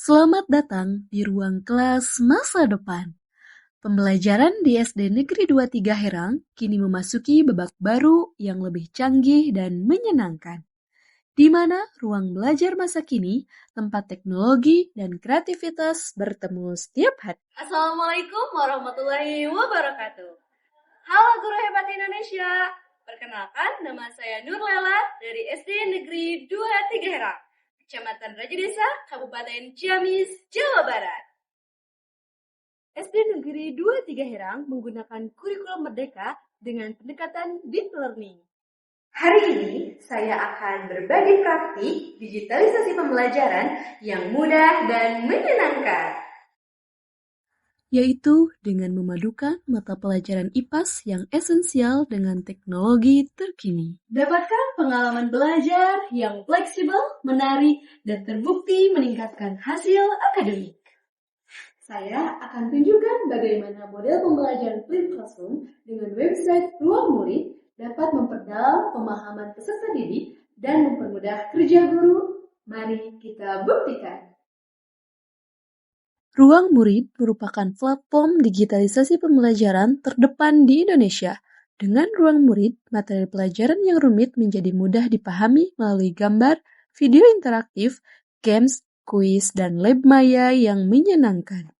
Selamat datang di ruang kelas masa depan. Pembelajaran di SD Negeri 23 Herang kini memasuki babak baru yang lebih canggih dan menyenangkan, di mana ruang belajar masa kini tempat teknologi dan kreativitas bertemu setiap hari. Assalamualaikum warahmatullahi wabarakatuh. Halo guru hebat Indonesia. Perkenalkan, nama saya Nur Lela dari SD Negeri 23 Herang, Kecamatan Raja Desa, Kabupaten Ciamis, Jawa Barat. SD Negeri 23 Herang menggunakan kurikulum merdeka dengan pendekatan deep learning. Hari ini saya akan berbagi praktik digitalisasi pembelajaran yang mudah dan menyenangkan, yaitu dengan memadukan mata pelajaran IPAS yang esensial dengan teknologi terkini. Dapatkan pengalaman belajar yang fleksibel, menarik, dan terbukti meningkatkan hasil akademik. Saya akan tunjukkan bagaimana model pembelajaran Flip Classroom dengan website Ruang Murid dapat memperdalam pemahaman peserta didik dan mempermudah kerja guru. Mari kita buktikan. Ruang Murid merupakan platform digitalisasi pembelajaran terdepan di Indonesia. Dengan Ruang Murid, materi pelajaran yang rumit menjadi mudah dipahami melalui gambar, video interaktif, games, kuis, dan lab maya yang menyenangkan.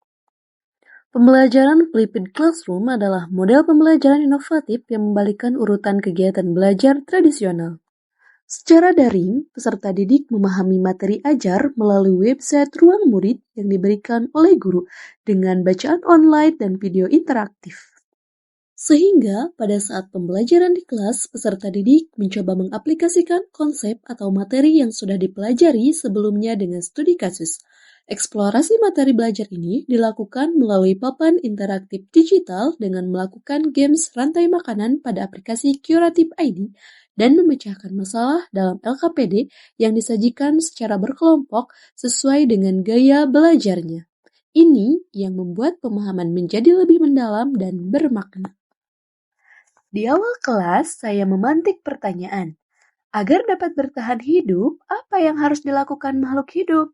Pembelajaran Flipped Classroom adalah model pembelajaran inovatif yang membalikkan urutan kegiatan belajar tradisional. Secara daring, peserta didik memahami materi ajar melalui website Ruang Murid yang diberikan oleh guru dengan bacaan online dan video interaktif. Sehingga pada saat pembelajaran di kelas, peserta didik mencoba mengaplikasikan konsep atau materi yang sudah dipelajari sebelumnya dengan studi kasus. Eksplorasi materi belajar ini dilakukan melalui papan interaktif digital dengan melakukan games rantai makanan pada aplikasi Curative ID dan memecahkan masalah dalam LKPD yang disajikan secara berkelompok sesuai dengan gaya belajarnya. Ini yang membuat pemahaman menjadi lebih mendalam dan bermakna. Di awal kelas, saya memantik pertanyaan. Agar dapat bertahan hidup, apa yang harus dilakukan makhluk hidup?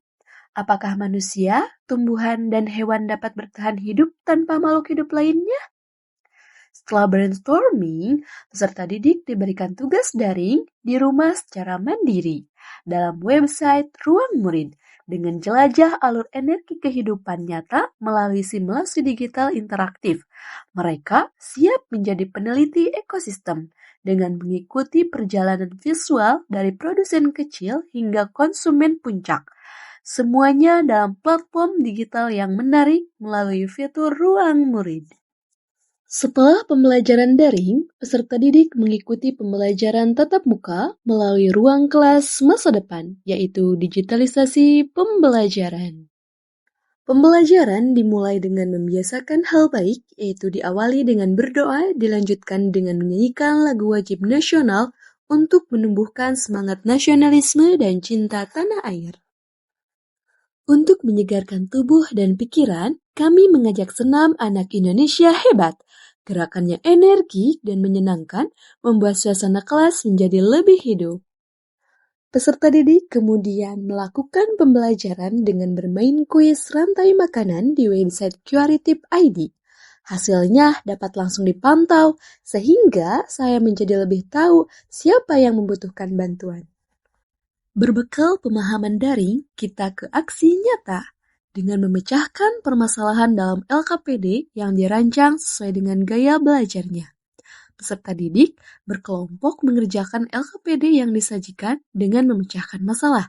Apakah manusia, tumbuhan, dan hewan dapat bertahan hidup tanpa makhluk hidup lainnya? Setelah brainstorming, peserta didik diberikan tugas daring di rumah secara mandiri dalam website Ruang Murid dengan jelajah alur energi kehidupan nyata melalui simulasi digital interaktif. Mereka siap menjadi peneliti ekosistem dengan mengikuti perjalanan visual dari produsen kecil hingga konsumen puncak. Semuanya dalam platform digital yang menarik melalui fitur Ruang Murid. Setelah pembelajaran daring, peserta didik mengikuti pembelajaran tatap muka melalui ruang kelas masa depan, yaitu digitalisasi pembelajaran. Pembelajaran dimulai dengan membiasakan hal baik, yaitu diawali dengan berdoa, dilanjutkan dengan menyanyikan lagu wajib nasional untuk menumbuhkan semangat nasionalisme dan cinta tanah air. Untuk menyegarkan tubuh dan pikiran, kami mengajak senam anak Indonesia hebat. Gerakannya energik dan menyenangkan, membuat suasana kelas menjadi lebih hidup. Peserta didik kemudian melakukan pembelajaran dengan bermain kuis rantai makanan di website Curative ID. Hasilnya dapat langsung dipantau, sehingga saya menjadi lebih tahu siapa yang membutuhkan bantuan. Berbekal pemahaman daring, kita ke aksi nyata dengan memecahkan permasalahan dalam LKPD yang dirancang sesuai dengan gaya belajarnya. Peserta didik berkelompok mengerjakan LKPD yang disajikan dengan memecahkan masalah.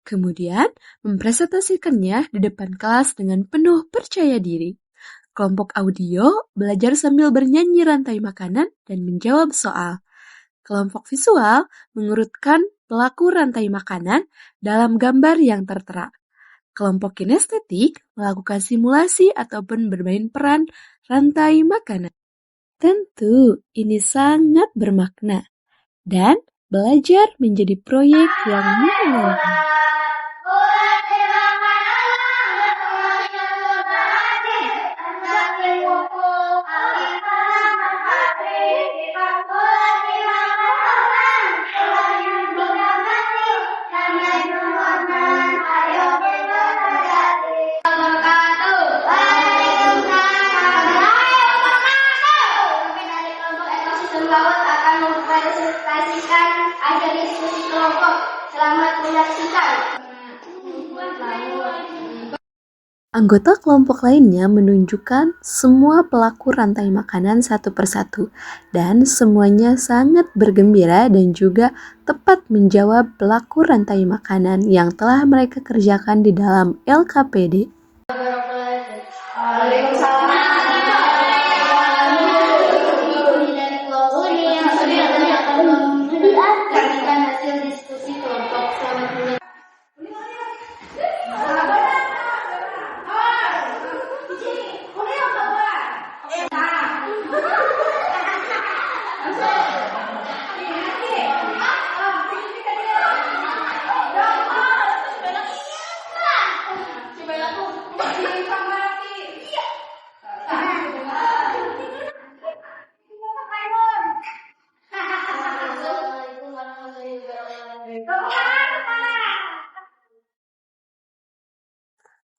Kemudian, mempresentasikannya di depan kelas dengan penuh percaya diri. Kelompok audio belajar sambil bernyanyi rantai makanan dan menjawab soal. Kelompok visual mengurutkan pelaku rantai makanan dalam gambar yang tertera. Kelompok kinestetik melakukan simulasi ataupun bermain peran rantai makanan. Tentu ini sangat bermakna dan belajar menjadi proyek yang menyenangkan. Anggota kelompok lainnya menunjukkan semua pelaku rantai makanan satu persatu, dan semuanya sangat bergembira dan juga tepat menjawab pelaku rantai makanan yang telah mereka kerjakan di dalam LKPD.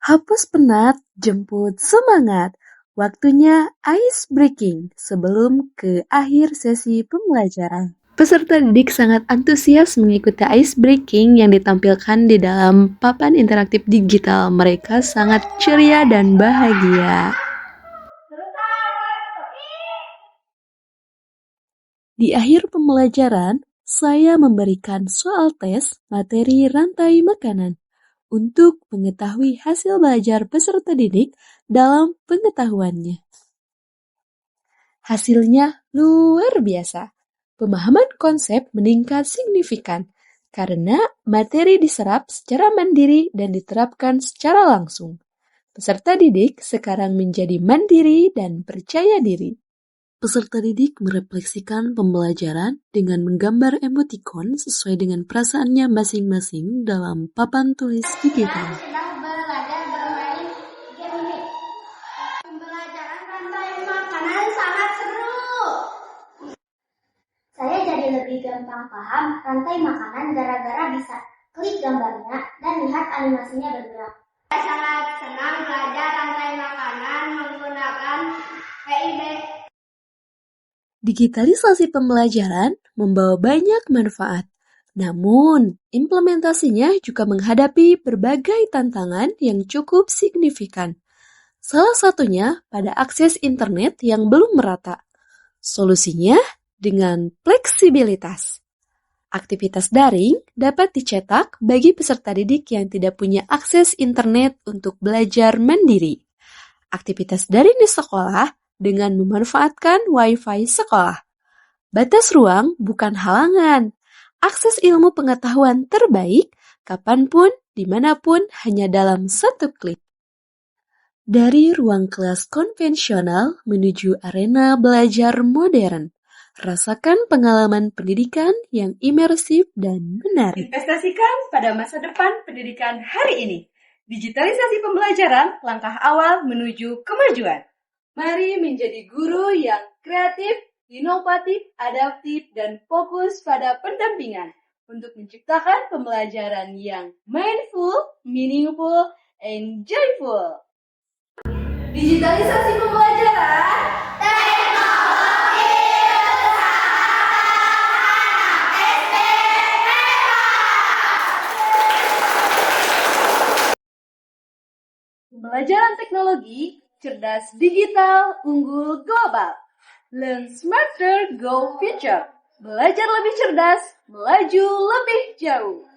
Hapus penat, jemput semangat. Waktunya ice breaking sebelum ke akhir sesi pembelajaran. Peserta didik sangat antusias mengikuti ice breaking yang ditampilkan di dalam papan interaktif digital. Mereka sangat ceria dan bahagia. Di akhir pembelajaran, saya memberikan soal tes materi rantai makanan untuk mengetahui hasil belajar peserta didik dalam pengetahuannya. Hasilnya luar biasa. Pemahaman konsep meningkat signifikan karena materi diserap secara mandiri dan diterapkan secara langsung. Peserta didik sekarang menjadi mandiri dan percaya diri. Peserta didik merefleksikan pembelajaran dengan menggambar emotikon sesuai dengan perasaannya masing-masing dalam papan tulis digital. Sedang belajar bermain game ini. Pembelajaran rantai makanan sangat seru. Saya jadi lebih gampang paham rantai makanan gara-gara bisa klik gambarnya dan lihat animasinya bergerak. Saya sangat senang belajar rantai makanan menggunakan PIB. Digitalisasi pembelajaran membawa banyak manfaat, namun implementasinya juga menghadapi berbagai tantangan yang cukup signifikan. Salah satunya pada akses internet yang belum merata. Solusinya dengan fleksibilitas. Aktivitas daring dapat dicetak bagi peserta didik yang tidak punya akses internet untuk belajar mandiri. Aktivitas daring di sekolah dengan memanfaatkan Wi-Fi sekolah. Batas ruang bukan halangan. Akses ilmu pengetahuan terbaik kapanpun, dimanapun, hanya dalam satu klik. Dari ruang kelas konvensional menuju arena belajar modern. Rasakan pengalaman pendidikan yang imersif dan menarik. Investasikan pada masa depan pendidikan hari ini. Digitalisasi pembelajaran, langkah awal menuju kemajuan. Mari menjadi guru yang kreatif, inovatif, adaptif, dan fokus pada pendampingan untuk menciptakan pembelajaran yang mindful, meaningful, and joyful. Digitalisasi pembelajaran, teknologi pembelajaran teknologi, cerdas digital, unggul global. Learn smarter, go future. Belajar lebih cerdas, melaju lebih jauh.